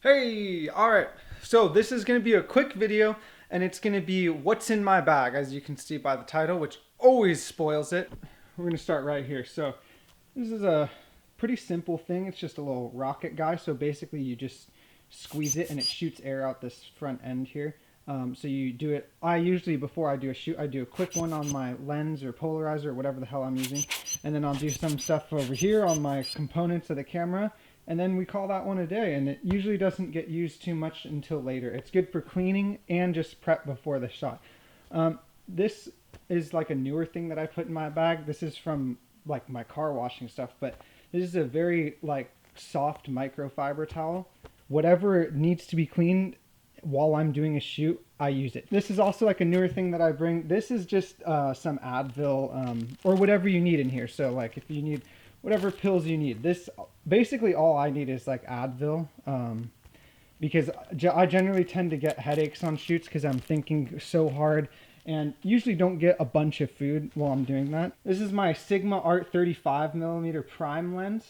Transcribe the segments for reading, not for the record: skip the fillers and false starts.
Hey, alright, so this is going to be a quick video and it's going to be what's in my bag, as you can see by the title, which always spoils it. We're going to start right here. So this is a pretty simple thing. It's just a little rocket guy. So basically you just squeeze it and it shoots air out this front end here. So you do it, I usually, before I do a shoot, I do a quick one on my lens or polarizer or whatever the hell I'm using. And then I'll do some stuff over here on my components of the camera. And then we call that one a day, and it usually doesn't get used too much until later. It's good for cleaning and just prep before the shot. This is like a newer thing that I put in my bag. This is from like my car washing stuff, but this is a very like soft microfiber towel. Whatever needs to be cleaned while I'm doing a shoot, I use it. This is also like a newer thing that I bring. This is just some Advil or whatever you need in here. So like if you need whatever pills you need. This basically all I need is like Advil, because I generally tend to get headaches on shoots because I'm thinking so hard and usually don't get a bunch of food while I'm doing that. This is my Sigma Art 35mm prime lens,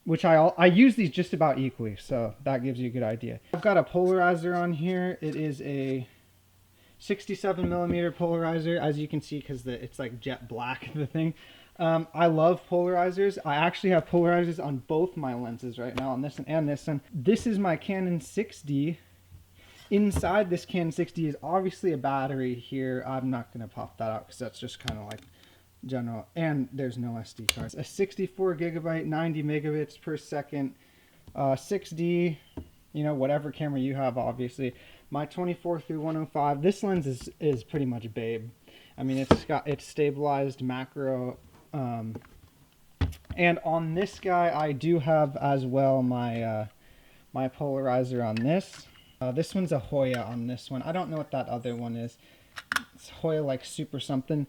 which I use these just about equally, so that gives you a good idea. I've got a polarizer on here. It is a 67mm polarizer, as you can see, because it's like jet black, the thing. I love polarizers. I actually have polarizers on both my lenses right now, on this one and this one. This is my Canon 6D. Inside this Canon 6D is obviously a battery here. I'm not going to pop that out because that's just kind of like general. And there's no SD cards. A 64 gigabyte, 90 megabits per second, 6D, you know, whatever camera you have, obviously. My 24-105. This lens is pretty much babe. I mean, it's stabilized macro. And on this guy, I do have as well my my polarizer on this. This one's a Hoya on this one. I don't know what that other one is. It's Hoya like super something.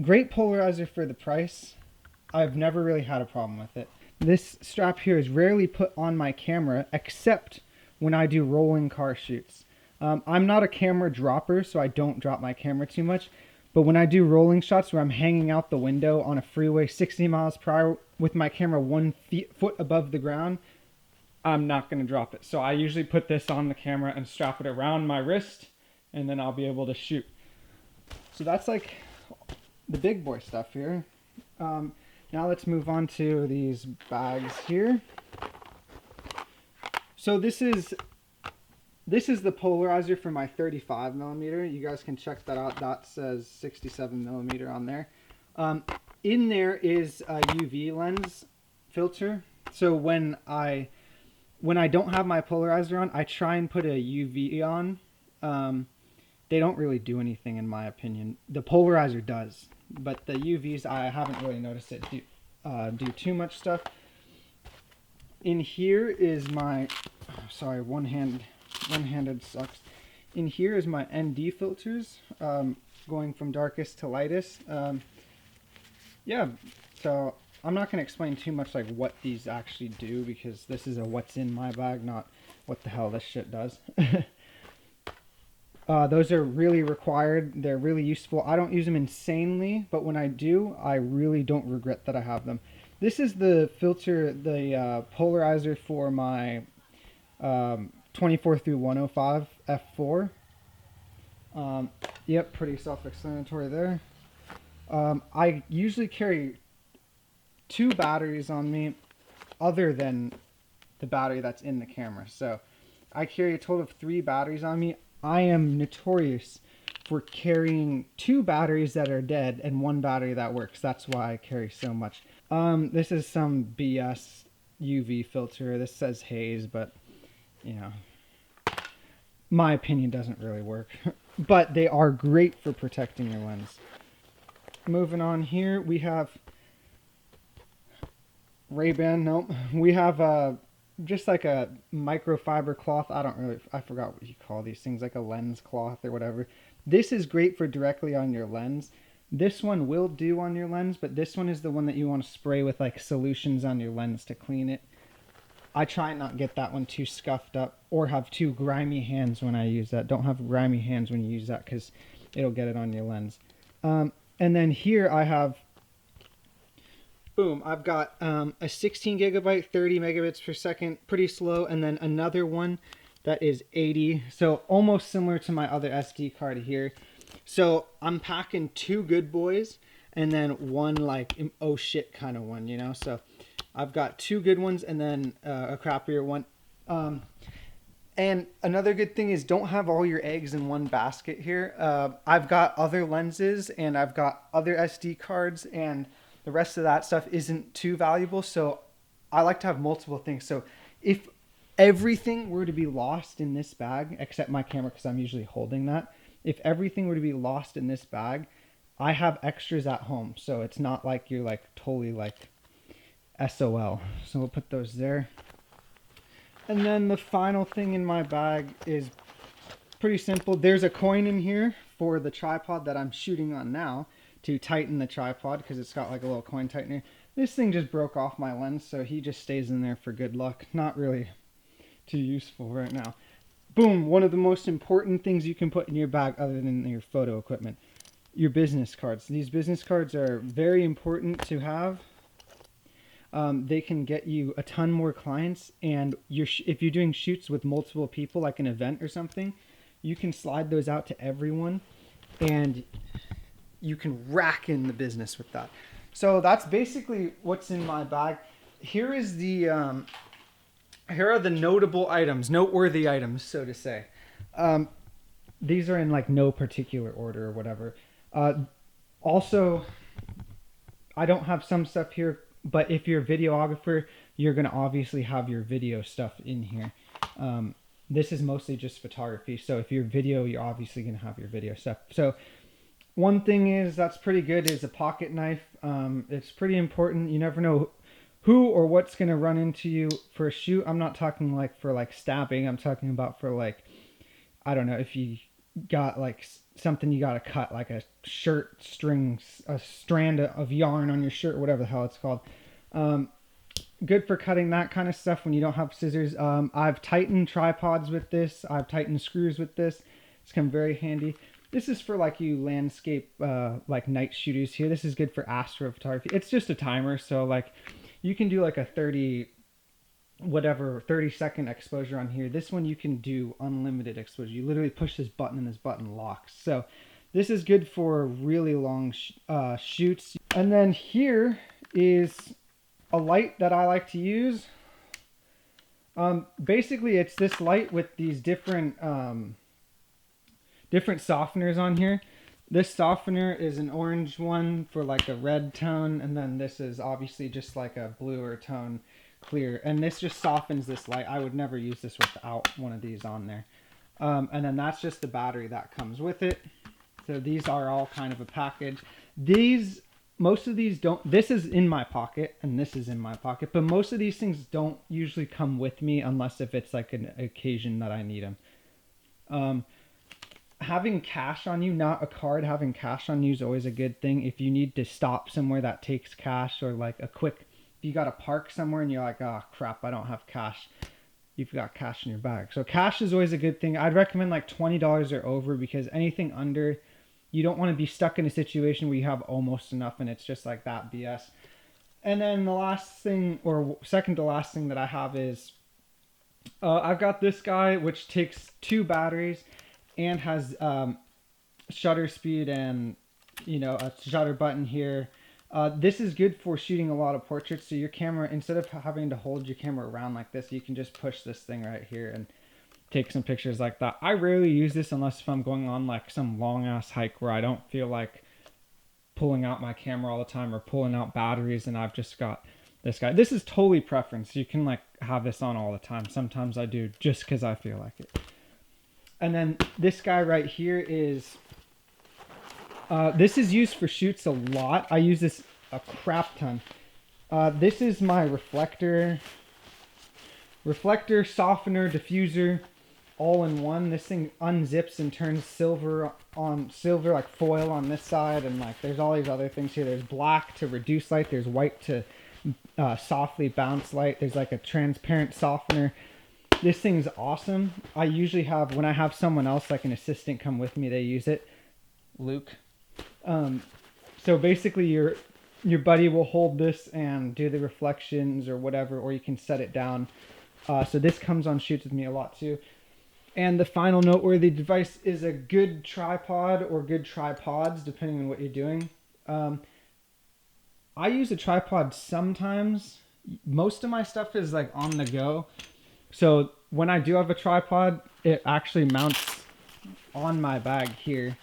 Great polarizer for the price. I've never really had a problem with it. This strap here is rarely put on my camera except when I do rolling car shoots. I'm not a camera dropper, so I don't drop my camera too much. But when I do rolling shots where I'm hanging out the window on a freeway 60 miles per hour with my camera 1 foot above the ground, I'm not going to drop it. So I usually put this on the camera and strap it around my wrist, and then I'll be able to shoot. So that's like the big boy stuff here. Now let's move on to these bags here. So this is the polarizer for my 35mm. You guys can check that out. That says 67mm on there. In there is a UV lens filter. So when I don't have my polarizer on, I try and put a UV on. They don't really do anything in my opinion. The polarizer does, but the UVs, I haven't really noticed it do too much stuff. In here is my, sorry, one-handed sucks. In here is my ND filters, going from darkest to lightest. Yeah, so I'm not going to explain too much like what these actually do, because this is a what's in my bag, not what the hell this shit does. Those are really required. They're really useful. I don't use them insanely, but when I do, I really don't regret that I have them. This is the filter, the polarizer for my 24-105 f4. Yep, pretty self-explanatory there. I usually carry 2 batteries on me other than the battery that's in the camera. So I carry a total of 3 batteries on me. I am notorious for carrying 2 batteries that are dead and 1 battery that works. That's why I carry so much. This is some BS UV filter. This says haze, but you know, my opinion doesn't really work. But they are great for protecting your lens. Moving on here, we have Ray-Ban. Nope. We have just like a microfiber cloth. I forgot what you call these things, like a lens cloth or whatever. This is great for directly on your lens. This one will do on your lens, but this one is the one that you want to spray with like solutions on your lens to clean it. I try not get that one too scuffed up or have too grimy hands when I use that. Don't have grimy hands when you use that because it'll get it on your lens. And then here I have boom, I've got a 16 gigabyte, 30 megabits per second, pretty slow, and then another one that is 80, so almost similar to my other SD card here. So I'm packing 2 good boys and then one like oh shit kind of one, you know. So I've got 2 good ones and then a crappier one. And another good thing is don't have all your eggs in one basket here. I've got other lenses and I've got other SD cards, and the rest of that stuff isn't too valuable. So I like to have multiple things. So if everything were to be lost in this bag, except my camera because I'm usually holding that, if everything were to be lost in this bag, I have extras at home. So it's not like you're like totally like SOL. So we'll put those there. And then the final thing in my bag is pretty simple. There's a coin in here for the tripod that I'm shooting on now to tighten the tripod because it's got like a little coin tightener. This thing just broke off my lens, so he just stays in there for good luck. Not really too useful right now. Boom, one of the most important things you can put in your bag other than your photo equipment, your business cards. These business cards are very important to have. They can get you a ton more clients, and if you're doing shoots with multiple people, like an event or something, you can slide those out to everyone, and you can rack in the business with that. So that's basically what's in my bag. Here is the here are the notable items, noteworthy items, so to say. These are in like no particular order or whatever. Also, I don't have some stuff here, but if you're a videographer, you're going to obviously have your video stuff in here. This is mostly just photography. So if you're video, you're obviously going to have your video stuff. So one thing is that's pretty good is a pocket knife. It's pretty important. You never know who or what's going to run into you for a shoot. I'm not talking like for like stabbing. I'm talking about for like, I don't know, if you got like something you got to cut, like a shirt string, a strand of yarn on your shirt, whatever the hell it's called. Good for cutting that kind of stuff when you don't have scissors. I've tightened tripods with this. I've tightened screws with this. It's come very handy. This is for like you landscape, like night shooters here. This is good for astrophotography. It's just a timer. So like you can do like a 30-second exposure on here. This one you can do unlimited exposure. You literally push this button and this button locks. So this is good for really long shoots. And then here is a light that I like to use. Basically it's this light with these different softeners on here. This softener is an orange one for like a red tone, and then this is obviously just like a bluer tone clear, and this just softens this light. I would never use this without one of these on there. And then that's just the battery that comes with it. So these are all kind of a package. Most of these don't, this is in my pocket and this is in my pocket, but most of these things don't usually come with me unless if it's like an occasion that I need them. Having cash on you, not a card, having cash on you is always a good thing. If you need to stop somewhere that takes cash, or like if you got to park somewhere and you're like, oh crap, I don't have cash. You've got cash in your bag. So cash is always a good thing. I'd recommend like $20 or over, because anything under, you don't want to be stuck in a situation where you have almost enough and it's just like that BS. And then the last thing, or second to last thing that I have is, I've got this guy, which takes 2 batteries and has shutter speed and, you know, a shutter button here. This is good for shooting a lot of portraits. So your camera, instead of having to hold your camera around like this, you can just push this thing right here and take some pictures like that. I rarely use this unless if I'm going on like some long ass hike where I don't feel like pulling out my camera all the time or pulling out batteries, and I've just got this guy. This is totally preference. You can like have this on all the time. Sometimes I do just because I feel like it. And then this guy right here is, this is used for shoots a lot. I use this a crap ton. This is my reflector, softener, diffuser, all in one. This thing unzips and turns silver on silver, like foil on this side, and like there's all these other things here. There's black to reduce light. There's white to softly bounce light. There's like a transparent softener. This thing's awesome. I usually have, when I have someone else, like an assistant, come with me, they use it. Luke. So basically your buddy will hold this and do the reflections or whatever, or you can set it down. So this comes on shoots with me a lot too. And the final noteworthy device is a good tripod or good tripods, depending on what you're doing. I use a tripod sometimes. Most of my stuff is like on the go. So when I do have a tripod, it actually mounts on my bag here.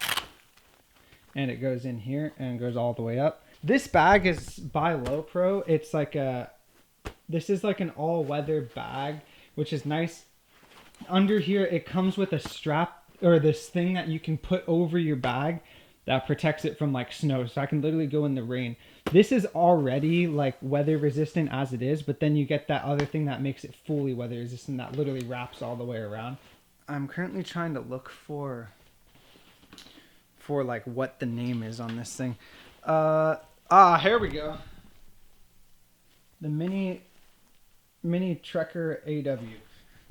And it goes in here and goes all the way up. This bag is by Lowpro. It's like this is like an all-weather bag, which is nice. Under here, it comes with a strap or this thing that you can put over your bag that protects it from like snow. So I can literally go in the rain. This is already like weather resistant as it is, but then you get that other thing that makes it fully weather resistant that literally wraps all the way around. I'm currently trying to look for like what the name is on this thing. Here we go. The mini Trekker AW.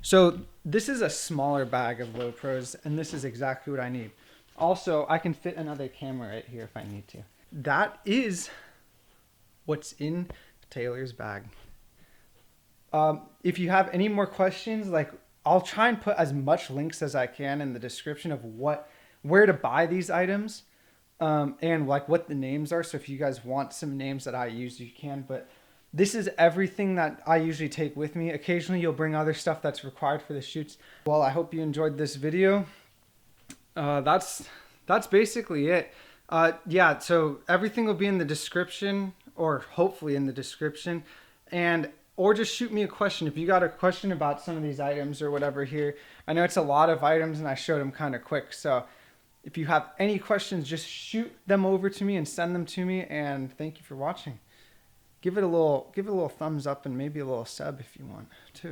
So this is a smaller bag of Lowpros, and this is exactly what I need. Also, I can fit another camera right here if I need to. That is what's in Taylor's bag. If you have any more questions, like I'll try and put as much links as I can in the description of where to buy these items, and like what the names are. So if you guys want some names that I use, you can, but this is everything that I usually take with me. Occasionally you'll bring other stuff that's required for the shoots. Well, I hope you enjoyed this video. That's basically it. Yeah, so everything will be in the description, or hopefully in the description, or just shoot me a question if you got a question about some of these items or whatever here. I know it's a lot of items and I showed them kind of quick, so if you have any questions, just shoot them over to me and send them to me, and thank you for watching. Give it a little thumbs up and maybe a little sub if you want too.